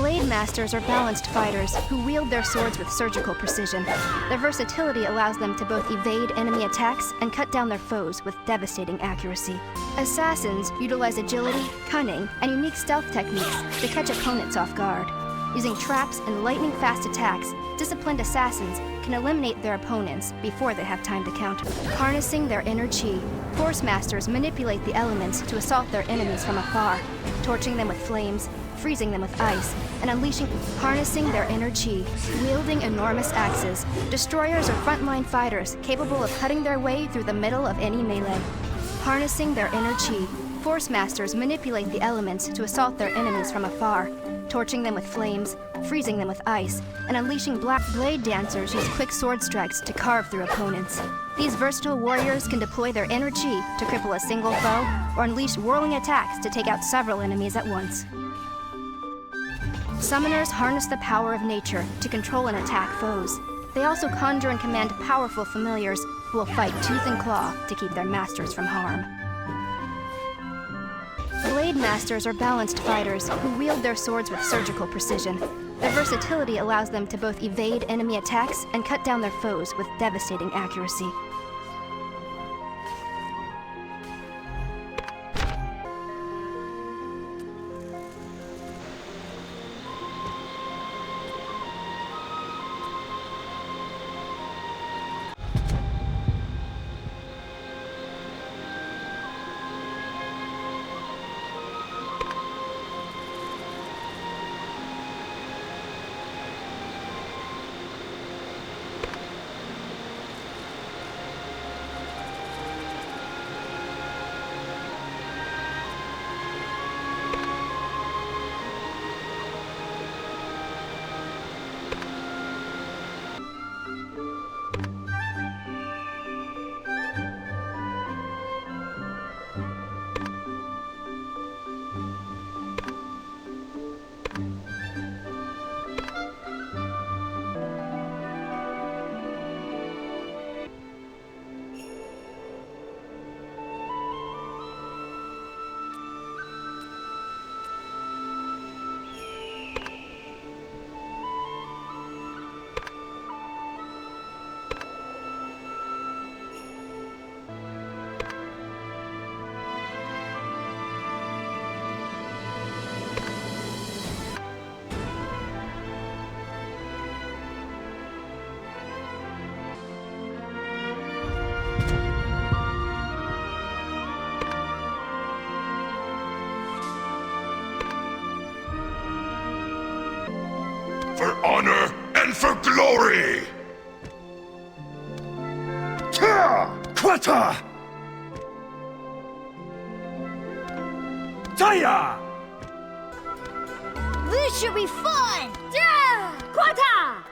Blade Masters are balanced fighters who wield their swords with surgical precision. Their versatility allows them to both evade enemy attacks and cut down their foes with devastating accuracy. Assassins utilize agility, cunning, and unique stealth techniques to catch opponents off guard. Using traps and lightning-fast attacks, disciplined assassins can eliminate their opponents before they have time to counter. Harnessing their inner chi, Force Masters manipulate the elements to assault their enemies from afar, torching them with flames, freezing them with ice, and unleashing. Harnessing their inner chi, wielding enormous axes, destroyers are frontline fighters capable of cutting their way through the middle of any melee. Harnessing their inner chi, Force Masters manipulate the elements to assault their enemies from afar, torching them with flames, freezing them with ice, and unleashing. Black Blade Dancers use quick sword strikes to carve through opponents. These versatile warriors can deploy their inner chi to cripple a single foe, or unleash whirling attacks to take out several enemies at once. Summoners harness the power of nature to control and attack foes. They also conjure and command powerful familiars who will fight tooth and claw to keep their masters from harm. Blade Masters are balanced fighters who wield their swords with surgical precision. Their versatility allows them to both evade enemy attacks and cut down their foes with devastating accuracy. For honor and for glory! Quata! Taya! This should be fun! Yeah! Quata!